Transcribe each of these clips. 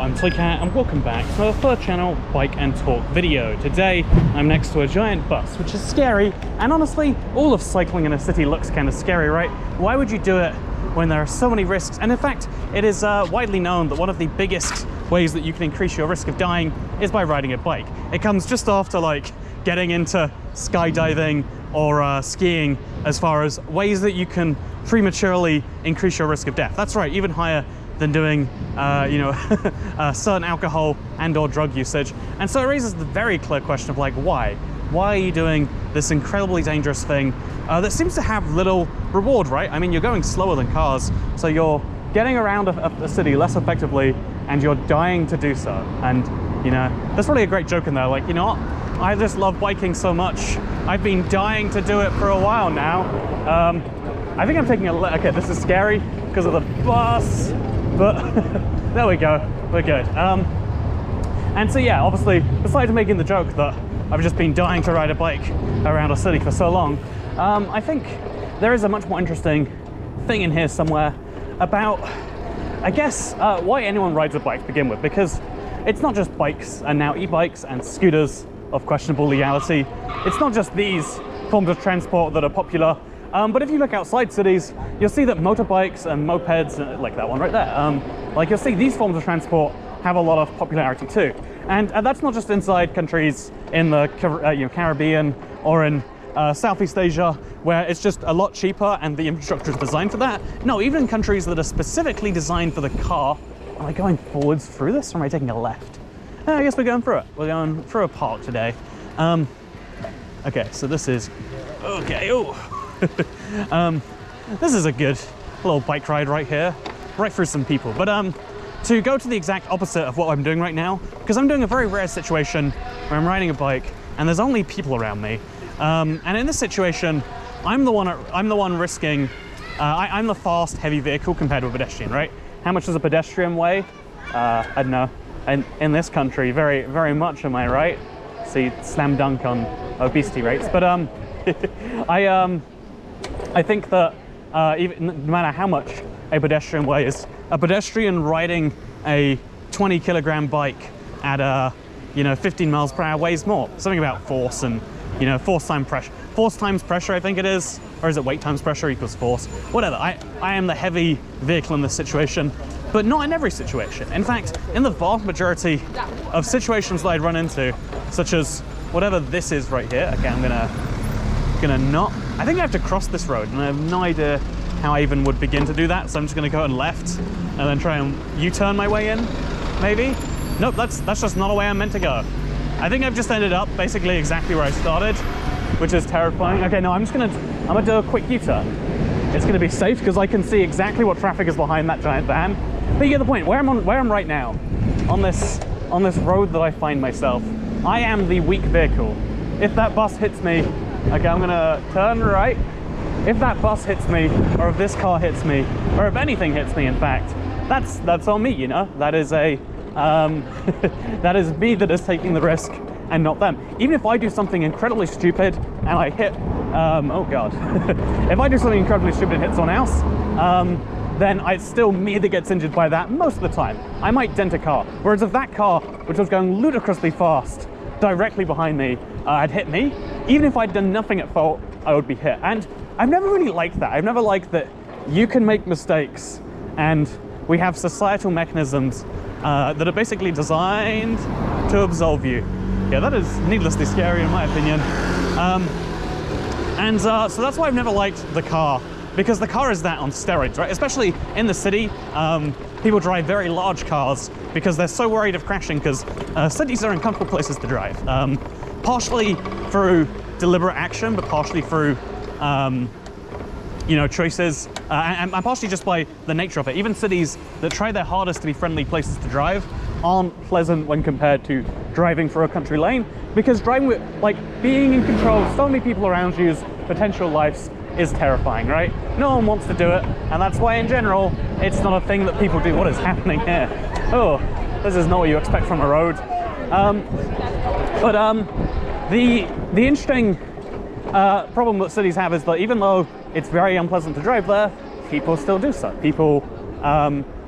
I'm Toycat and welcome back to our third channel Bike and Talk video. Today I'm next to a giant bus, which is scary, and honestly all of cycling in a city looks kind of scary, right? Why would you do it when there are so many risks? And in fact it is widely known that one of the biggest ways that you can increase your risk of dying is by riding a bike. It comes just after like getting into skydiving or skiing as far as ways that you can prematurely increase your risk of death. That's right, even higher than doing, certain alcohol and or drug usage. And so it raises the very clear question of like, why? Why are you doing this incredibly dangerous thing that seems to have little reward, right? I mean, you're going slower than cars, so you're getting around a city less effectively and you're dying to do so. And, you know, there's probably a great joke in there, like, you know what? I just love biking so much. I've been dying to do it for a while now. I think I'm taking okay, this is scary because of the bus. But there we go, we're good. And so yeah, obviously, besides making the joke that I've just been dying to ride a bike around a city for so long, I think there is a much more interesting thing in here somewhere about, I guess, why anyone rides a bike to begin with, because it's not just bikes and now e-bikes and scooters of questionable legality. It's not just these forms of transport that are popular. But if you look outside cities, you'll see that motorbikes and mopeds, like that one right there, like you'll see these forms of transport have a lot of popularity too. And that's not just inside countries in the Caribbean or in Southeast Asia, where it's just a lot cheaper and the infrastructure is designed for that. No, even in countries that are specifically designed for the car. Am I going forwards through this, or am I taking a left? I guess we're going through it. We're going through a park today. Okay, so this is, okay, this is a good little bike ride right here, right through some people. But to go to the exact opposite of what I'm doing right now, because I'm doing a very rare situation where I'm riding a bike and there's only people around me. And in this situation, I'm the one risking. I'm the fast, heavy vehicle compared to a pedestrian, right? How much does a pedestrian weigh? I don't know. And in this country, very, very much, am I right? See, slam dunk on obesity rates. But I think that even no matter how much a pedestrian weighs, a pedestrian riding a 20 kilogram bike at 15 miles per hour weighs more. Something about force and, force times pressure, I think it is. Or is it weight times pressure equals force? Whatever, I am the heavy vehicle in this situation, but not in every situation. In fact, in the vast majority of situations that I'd run into, such as whatever this is right here, okay, I'm gonna not, I think I have to cross this road and I have no idea how I even would begin to do that, so I'm just gonna go and left and then try and U-turn my way in, maybe? Nope, that's just not a way I'm meant to go. I think I've just ended up basically exactly where I started, which is terrifying. Okay, no, I'm gonna do a quick U-turn. It's gonna be safe because I can see exactly what traffic is behind that giant van. But you get the point, where I'm right now, on this road that I find myself, I am the weak vehicle. If that bus hits me, okay, I'm gonna turn right. If that bus hits me, or if this car hits me, or if anything hits me, in fact, that's on me, you know? That is that is me that is taking the risk and not them. Even if I do something incredibly stupid and I hit, oh God. If I do something incredibly stupid and hit someone else, then it's still me that gets injured by that most of the time. I might dent a car. Whereas if that car, which was going ludicrously fast, directly behind me, had hit me, even if I'd done nothing at fault, I would be hit. And I've never really liked that. I've never liked that you can make mistakes and we have societal mechanisms that are basically designed to absolve you. Yeah, that is needlessly scary in my opinion. So that's why I've never liked the car, because the car is that on steroids, right? Especially in the city, people drive very large cars because they're so worried of crashing, because cities are uncomfortable places to drive. Partially through deliberate action, but partially through choices, and partially just by the nature of it. Even cities that try their hardest to be friendly places to drive aren't pleasant when compared to driving through a country lane, because driving with, being in control of so many people around you's potential lives is terrifying, right? No one wants to do it, and that's why in general, it's not a thing that people do. What is happening here? Oh, this is not what you expect from a road. The interesting problem that cities have is that even though it's very unpleasant to drive there, people still do so. People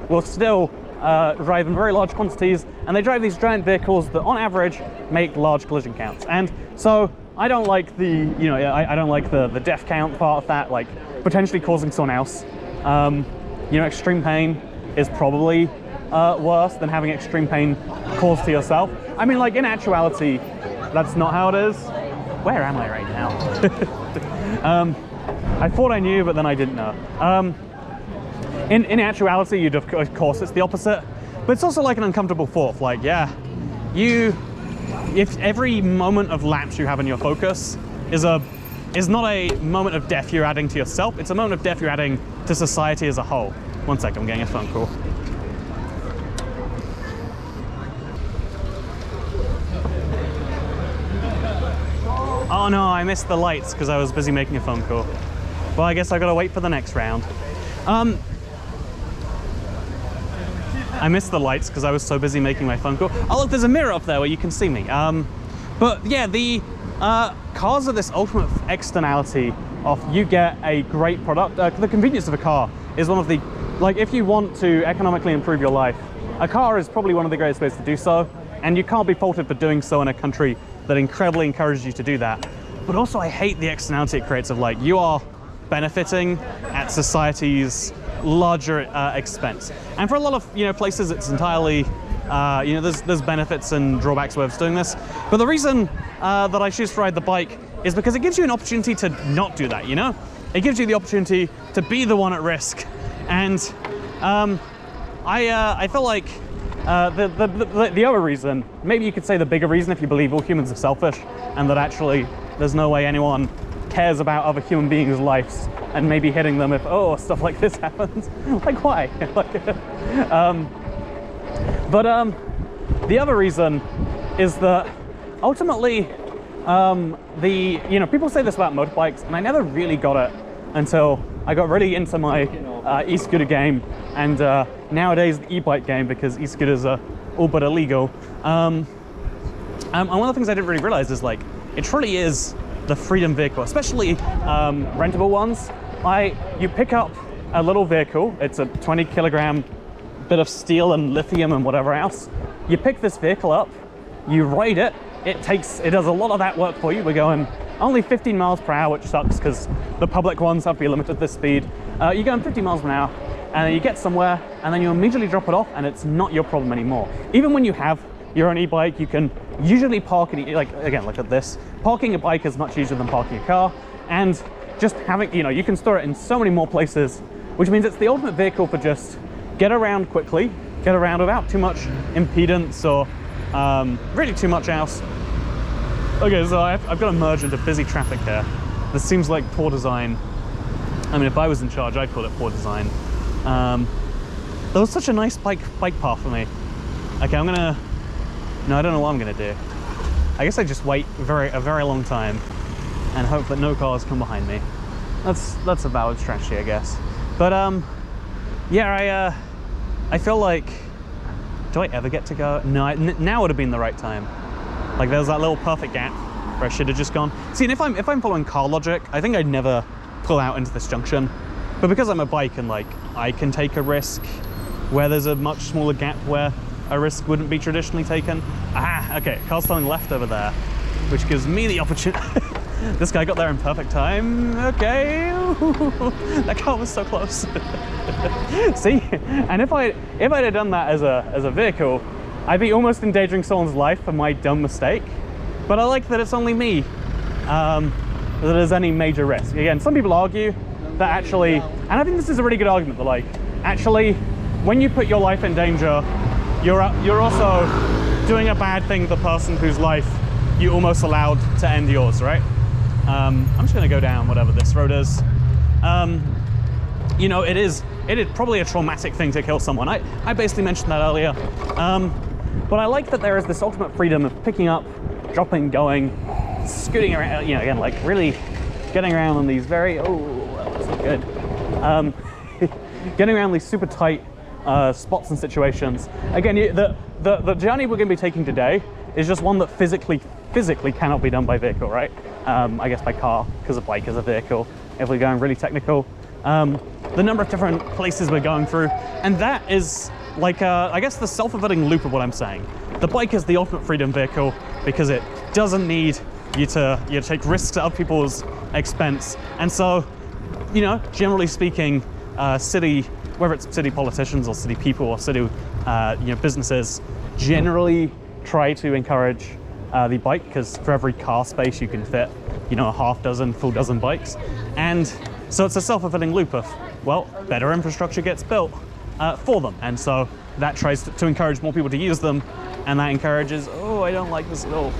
will still drive in very large quantities, and they drive these giant vehicles that on average make large collision counts. And so I don't like the, I don't like the death count part of that, like potentially causing someone else. Extreme pain is probably worse than having extreme pain caused to yourself. I mean, like in actuality, that's not how it is. Where am I right now? I thought I knew, but then I didn't know. In actuality, of course, it's the opposite. But it's also like an uncomfortable thought. Like, yeah, if every moment of lapse you have in your focus is not a moment of death you're adding to yourself, it's a moment of death you're adding to society as a whole. One sec, I'm getting a phone call. Oh no, I missed the lights because I was busy making a phone call. Well, I guess I gotta wait for the next round. I missed the lights because I was so busy making my phone call. Oh look, there's a mirror up there where you can see me. But yeah, the cars are this ultimate externality of you get a great product. The convenience of a car is one of the, like if you want to economically improve your life, a car is probably one of the greatest ways to do so, and you can't be faulted for doing so in a country that incredibly encourages you to do that. But also I hate the externality it creates of like, you are benefiting at society's larger expense. And for a lot of places it's entirely, there's benefits and drawbacks ways of doing this. But the reason that I choose to ride the bike is because it gives you an opportunity to not do that, It gives you the opportunity to be the one at risk. And I feel like the other reason, maybe you could say the bigger reason if you believe all humans are selfish and that actually there's no way anyone cares about other human beings' lives and maybe hitting them if, stuff like this happens. Like, why? The other reason is that ultimately, people say this about motorbikes, and I never really got it until I got really into my e-scooter game, and nowadays the e-bike game, because e-scooters are all but illegal. And one of the things I didn't really realize is like, it truly is the freedom vehicle, especially rentable ones. You pick up a little vehicle, it's a 20 kilogram bit of steel and lithium and whatever else. You pick this vehicle up, you ride it, it does a lot of that work for you. We're going only 15 miles per hour, which sucks because the public ones have to be limited to this speed. You're going 50 miles an hour and then you get somewhere and then you immediately drop it off and it's not your problem anymore. Even when you have your own e-bike, you can usually park it, like at this. Parking a bike is much easier than parking a car, and just having, you can store it in so many more places, which means it's the ultimate vehicle for just get around quickly, get around without too much impedance or really too much else. Okay, so I've got to merge into busy traffic here. This seems like poor design. I mean, if I was in charge, I'd call it poor design. There was such a nice bike path for me. Okay, no, I don't know what I'm gonna do. I guess I just wait a very long time and hope that no cars come behind me. That's a valid strategy, I guess. But yeah, I feel like, do I ever get to go? No, now would have been the right time. Like there was that little perfect gap where I should have just gone. See, and if I'm following car logic, I think I'd never pull out into this junction. But because I'm a bike and like I can take a risk where there's a much smaller gap where a risk wouldn't be traditionally taken. Ah, okay, car's turning left over there, which gives me the opportunity. This guy got there in perfect time. Okay, that car was so close. See, and if I'd have done that as a vehicle, I'd be almost endangering someone's life for my dumb mistake. But I like that it's only me that there's any major risk. Again, some people argue that actually, and I think this is a really good argument, that like, actually, when you put your life in danger, you're also doing a bad thing to the person whose life you almost allowed to end yours, right? I'm just gonna go down whatever this road is. It is probably a traumatic thing to kill someone. I basically mentioned that earlier. But I like that there is this ultimate freedom of picking up, dropping, going, scooting around, again, like really getting around on these very, that's not good. Getting around these super tight spots and situations. Again, the journey we're going to be taking today is just one that physically cannot be done by vehicle, right? I guess by car, because a bike is a vehicle, if we're going really technical. The number of different places we're going through, and that is like I guess the self-fulfilling loop of what I'm saying. The bike is the ultimate freedom vehicle because it doesn't need you to take risks at other people's expense. And so, you know, generally speaking, whether it's city politicians or city people or city businesses, generally try to encourage the bike, because for every car space you can fit, you know, a half dozen, full dozen bikes. And so it's a self-fulfilling loop of, well, better infrastructure gets built for them. And so that tries to encourage more people to use them. And that encourages, oh, I don't like this at all.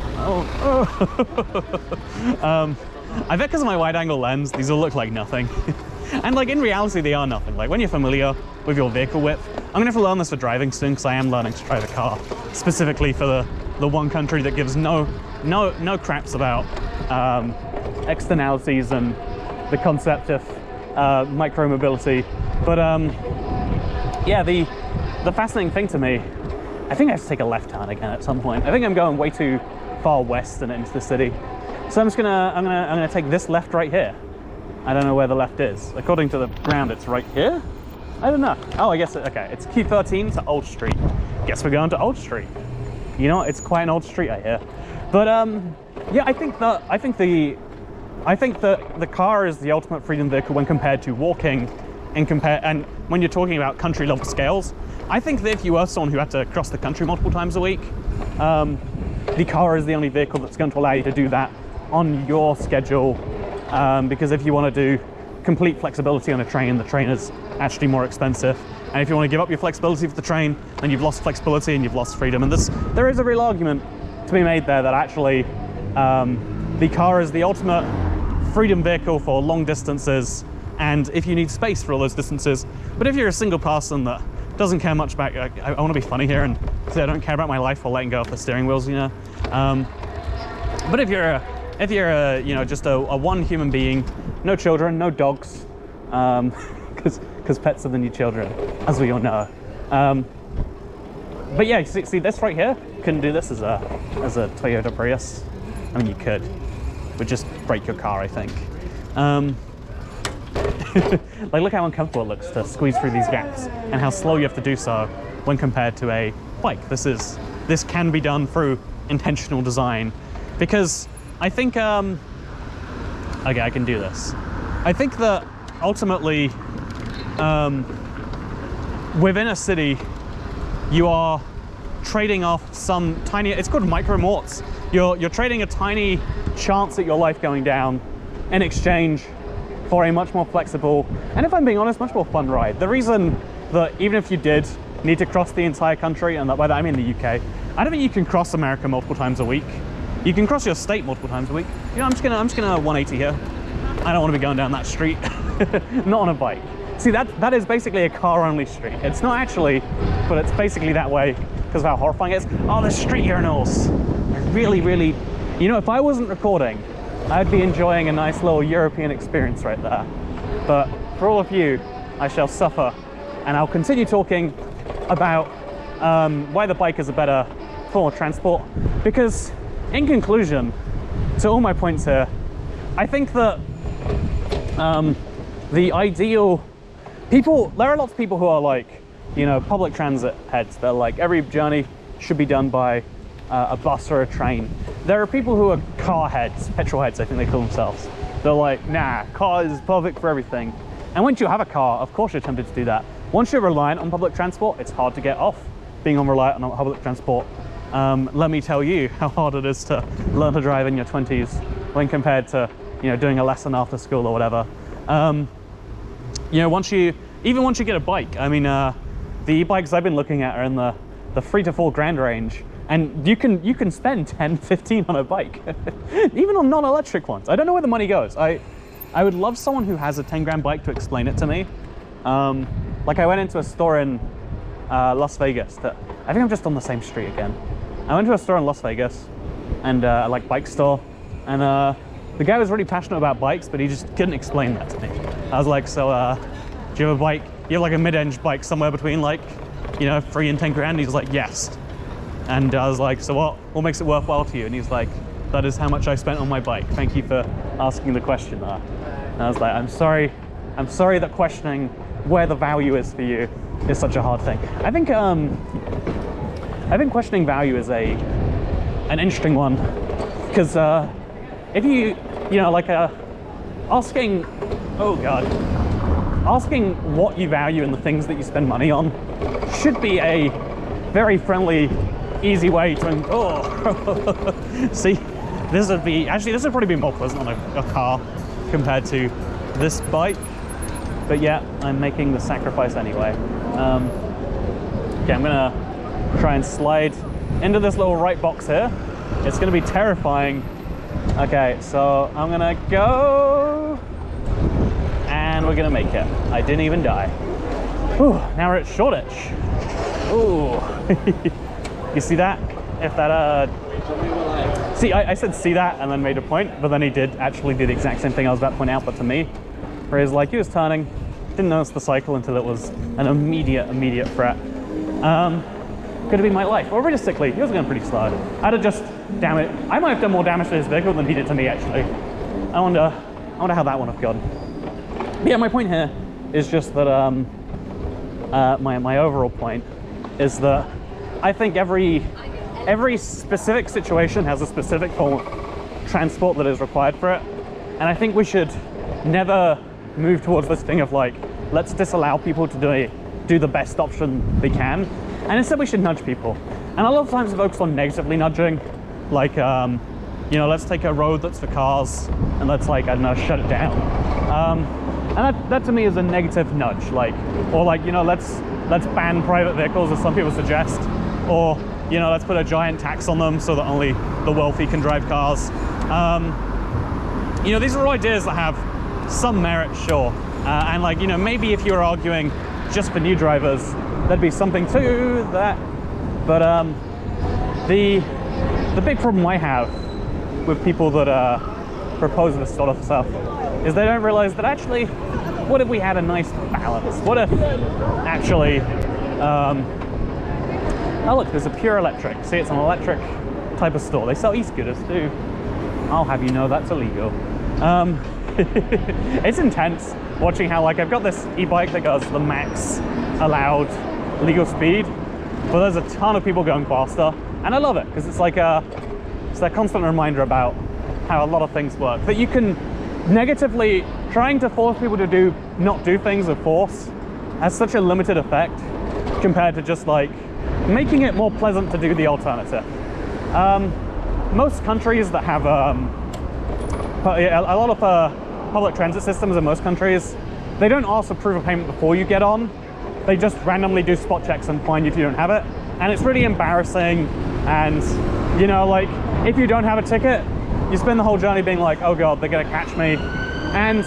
I bet because of my wide angle lens, these will look like nothing. And like in reality, they are nothing. Like when you're familiar with your vehicle width, I'm gonna have to learn this for driving soon, because I am learning to drive a car specifically for the one country that gives no craps about externalities and the concept of micro-mobility. But yeah, the fascinating thing to me, I think I have to take a left turn again at some point. I think I'm going way too far west and into the city. So I'm gonna take this left right here. I don't know where the left is. According to the ground, it's right here? I don't know. Oh, I guess, okay, it's Q13 to Old Street. Guess we're going to Old Street. You know, it's quite an old street, I hear. But yeah, I think that the car is the ultimate freedom vehicle when compared to walking, and when you're talking about country level scales. I think that if you were someone who had to cross the country multiple times a week, the car is the only vehicle that's going to allow you to do that on your schedule. Because if you want to do complete flexibility on a train, the train is actually more expensive. And if you want to give up your flexibility for the train, then you've lost flexibility and you've lost freedom. And there is a real argument to be made there that actually the car is the ultimate freedom vehicle for long distances, and if you need space for all those distances. But if you're a single person that doesn't care much about, I want to be funny here and say I don't care about my life or letting go of the steering wheels, you know. But if you're you know, just a one human being, no children, no dogs, because pets are the new children, as we all know. But yeah, see this right here? Couldn't do this as a Toyota Prius. I mean, you could. Would just break your car, I think. Like, look how uncomfortable it looks to squeeze through these gaps, and how slow you have to do so when compared to a bike. This can be done through intentional design, because I think, okay, I can do this. I think that ultimately, within a city, you are trading off some tiny, it's called micro-morts. You're trading a tiny chance at your life going down in exchange for a much more flexible, and if I'm being honest, much more fun ride. The reason that even if you did need to cross the entire country, and by that I mean the UK, I don't think you can cross America multiple times a week. You can cross your state multiple times a week. You know, I'm just gonna 180 here. I don't want to be going down that street, not on a bike. See, that is basically a car-only street. It's not actually, but it's basically that way because of how horrifying it is. Oh, the street urinals. I really, really, you know, if I wasn't recording, I'd be enjoying a nice little European experience right there. But for all of you, I shall suffer, and I'll continue talking about why the bike is a better form of transport. Because, in conclusion, to all my points here, I think that the ideal people, there are lots of people who are like, you know, public transit heads. They're like, every journey should be done by a bus or a train. There are people who are car heads, petrol heads, I think they call themselves. They're like, nah, car is perfect for everything. And once you have a car, of course you're tempted to do that. Once you're reliant on public transport, it's hard to get off being reliant on public transport. Let me tell you how hard it is to learn to drive in your 20s when compared to, you know, doing a lesson after school or whatever. You know, even once you get a bike, I mean, the e-bikes I've been looking at are in the $3,000 to $4,000 range, and you can spend 10, 15 on a bike, even on non-electric ones. I don't know where the money goes. I would love someone who has a 10 grand bike to explain it to me. Like I went into a store in Las Vegas that, I think I'm just on the same street again. I went to a store in Las Vegas, and like bike store, and the guy was really passionate about bikes, but he just couldn't explain that to me. I was like, so do you have a bike? You have like a mid-range bike somewhere between like, you know, 3 and 10 grand? And he's like, yes. And I was like, so what makes it worthwhile to you? And he's like, that is how much I spent on my bike. Thank you for asking the question there. And I was like, I'm sorry that questioning where the value is for you is such a hard thing. I think questioning value is an interesting one, because if you know, like asking what you value in the things that you spend money on should be a very friendly, easy way to, see, this would probably be more pleasant on a car compared to this bike, but yeah, I'm making the sacrifice anyway. Okay, I'm gonna try and slide into this little right box here. It's gonna be terrifying. Okay, so I'm gonna go, and we're gonna make it. I didn't even die. Whew, now we're at Shoreditch. Ooh. You see that? If that, see, I said see that and then made a point, but then he did actually do the exact same thing I was about to point out, but to me, where he's like, he was turning, didn't notice the cycle until it was an immediate threat. Could have been my life, or realistically, he was going pretty slow. I'd have just, I might have done more damage to his vehicle than he did to me, actually. I wonder how that one have gone. But yeah, my point here is just that, my overall point is that I think every specific situation has a specific form of transport that is required for it. And I think we should never move towards this thing of like, let's disallow people to do the best option they can. And instead we should nudge people. And a lot of times we focus on negatively nudging, like, you know, let's take a road that's for cars and let's, like, I don't know, shut it down. And that to me is a negative nudge, like, or like, you know, let's ban private vehicles, as some people suggest, or, you know, let's put a giant tax on them so that only the wealthy can drive cars. You know, these are all ideas that have some merit, sure. And like, you know, maybe if you were arguing just for new drivers, there'd be something to that. But the big problem I have with people that propose this sort of stuff is they don't realize that actually, what if we had a nice balance? What if actually, oh look, there's a Pure Electric. See, it's an electric type of store. They sell e-scooters too. I'll have you know that's illegal. It's intense watching how, like, I've got this e-bike that goes the max allowed legal speed, but there's a ton of people going faster, and I love it because it's like it's that constant reminder about how a lot of things work, that you can negatively trying to force people to not do things with force has such a limited effect compared to just like making it more pleasant to do the alternative. Most countries that have a lot of public transit systems in most countries, they don't ask for proof of payment before you get on. They just randomly do spot checks and find you if you don't have it. And it's really embarrassing. And, you know, like, if you don't have a ticket, you spend the whole journey being like, oh God, they're gonna catch me. And,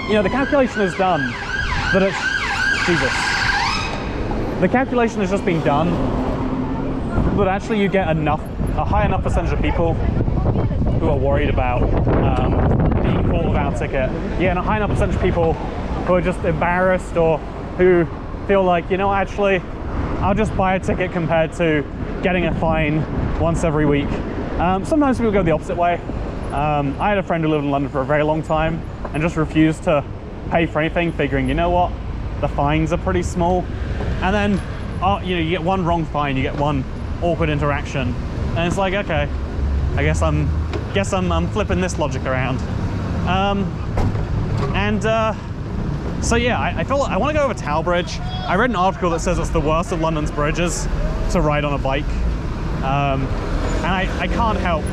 you know, the calculation is done that it's, Jesus. The calculation has just been done, but actually you get a high enough percentage of people who are worried about being caught without a ticket. Yeah, and a high enough percentage of people who are just embarrassed or who feel like, you know, actually, I'll just buy a ticket compared to getting a fine once every week. Sometimes people go the opposite way. I had a friend who lived in London for a very long time and just refused to pay for anything, figuring, you know what, the fines are pretty small. And then, you know, you get one wrong fine, you get one awkward interaction, and it's like, okay, I guess I'm flipping this logic around. So yeah, I feel like I want to go over Tower Bridge. I read an article that says it's the worst of London's bridges to ride on a bike, and I can't help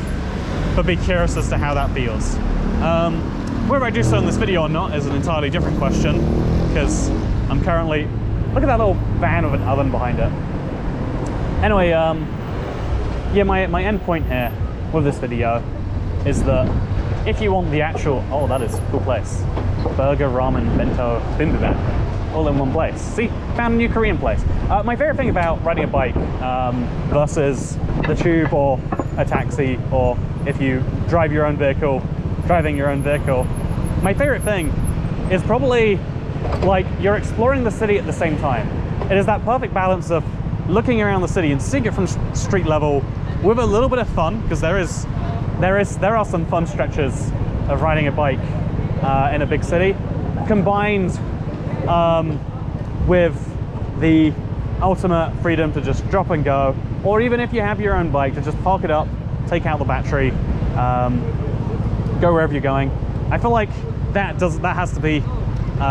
but be curious as to how that feels. Whether I do so in this video or not is an entirely different question, because I'm currently, look at that little van with an oven behind it. Anyway, yeah, my end point here with this video is that if you want the actual, oh, that is a cool place. Burger, ramen, bento, bibimbap, all in one place. See, found a new Korean place. My favorite thing about riding a bike versus the tube or a taxi, or if you drive your own vehicle, driving your own vehicle, my favorite thing is probably like you're exploring the city at the same time. It is that perfect balance of looking around the city and seeing it from street level with a little bit of fun, because there are some fun stretches of riding a bike in a big city, combined with the ultimate freedom to just drop and go, or even if you have your own bike, to just park it up, take out the battery, go wherever you're going. I feel like that has to be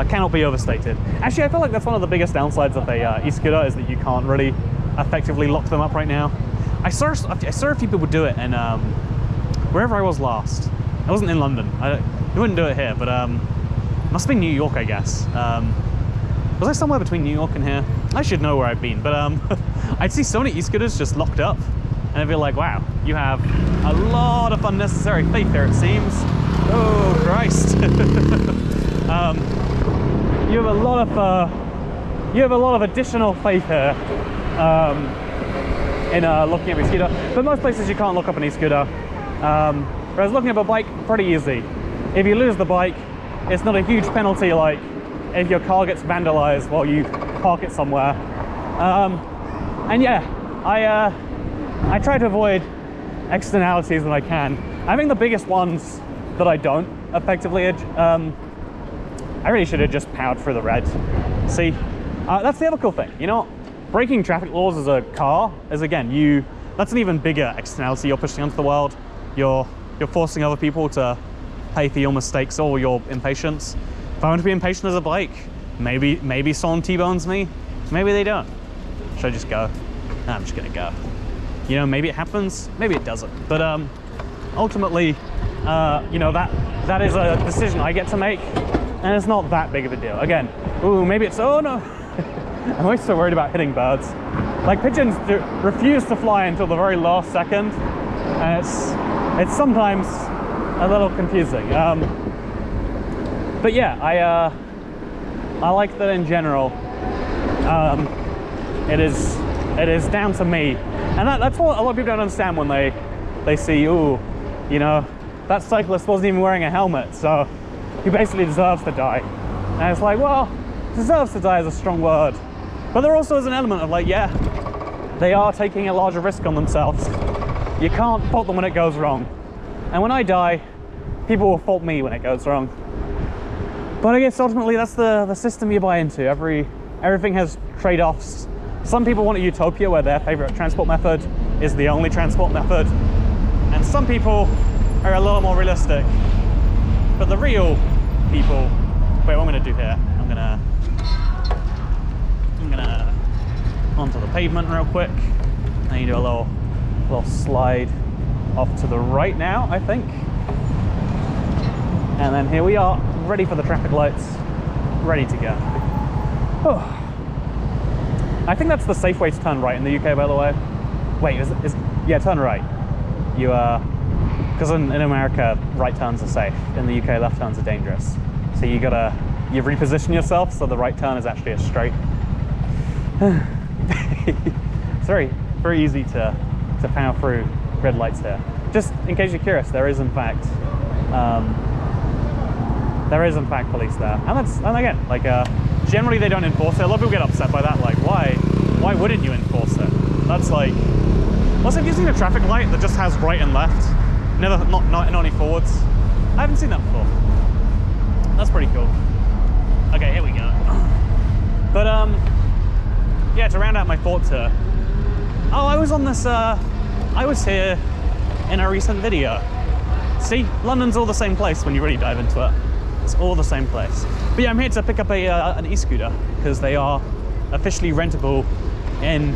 cannot be overstated. Actually, I feel like that's one of the biggest downsides of a e-scooter, is that you can't really effectively lock them up right now. I saw a few people do it in wherever I was last. I wasn't in London. You wouldn't do it here, but must be New York, I guess. Was I somewhere between New York and here? I should know where I've been, but I'd see so many e-scooters just locked up, and I'd be like, wow, you have a lot of unnecessary faith here, it seems. Oh, Christ. You have a lot of additional faith here in looking up a scooter. But most places you can't look up an e-scooter. Whereas looking up a bike, pretty easy. If you lose the bike, it's not a huge penalty like if your car gets vandalized while you park it somewhere. And yeah, I try to avoid externalities when I can. I think the biggest ones that I don't effectively, I really should have just powered through the red. See, that's the other cool thing. You know, breaking traffic laws as a car is, again, that's an even bigger externality you're pushing onto the world. You're forcing other people to pay for your mistakes or your impatience. If I want to be impatient as a bike, maybe someone T-bones me, maybe they don't. Should I just go? No, I'm just gonna go. You know, maybe it happens, maybe it doesn't. But ultimately, you know, that is a decision I get to make, and it's not that big of a deal. Again, ooh, maybe it's, oh no. I'm always so worried about hitting birds. Like, pigeons refuse to fly until the very last second, and it's sometimes a little confusing. But yeah, I like that in general. It is down to me, and that's what a lot of people don't understand when they see, ooh, you know, that cyclist wasn't even wearing a helmet, so he basically deserves to die. And it's like, well, deserves to die is a strong word, but there also is an element of like, yeah, they are taking a larger risk on themselves. You can't fault them when it goes wrong, and when I die, people will fault me when it goes wrong. But I guess ultimately that's the system you buy into. Everything has trade-offs. Some people want a utopia where their favorite transport method is the only transport method, and some people are a little more realistic. But the real people, wait, what I'm gonna do here, I'm gonna onto the pavement real quick. And you do a little slide off to the right now, I think. And then here we are, ready for the traffic lights, ready to go. Oh. I think that's the safe way to turn right in the UK, by the way. Wait, yeah, turn right. Because in America, right turns are safe. In the UK, left turns are dangerous. So you reposition yourself so the right turn is actually a straight. It's very easy to power through red lights here. Just in case you're curious, there is in fact police there, and again, like, generally they don't enforce it. A lot of people get upset by that, like, why wouldn't you enforce it? That's like, what's if using a traffic light that just has right and left, not any forwards? I haven't seen that before. That's pretty cool. Okay, here we go. But yeah, to round out my thoughts here. Oh, I was here in a recent video. See, London's all the same place when you really dive into it. It's all the same place. But yeah, I'm here to pick up an e-scooter because they are officially rentable in,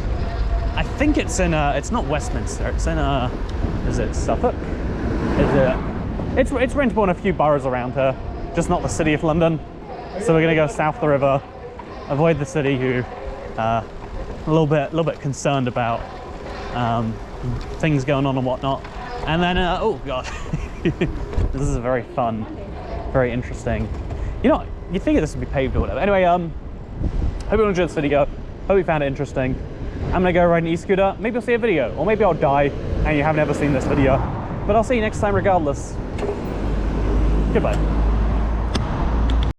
I think it's in, it's not Westminster, it's in, is it Suffolk? It's rentable in a few boroughs around here, just not the city of London. So we're gonna go south the river, avoid the city, who a little bit concerned about things going on and whatnot. And then, oh god, this is a very fun, very interesting. You know, you'd figure this would be paved or whatever. Anyway, hope you enjoyed this video. Hope you found it interesting. I'm gonna go ride an e-scooter. Maybe you'll see a video, or maybe I'll die and you haven't ever seen this video. But I'll see you next time regardless. Goodbye.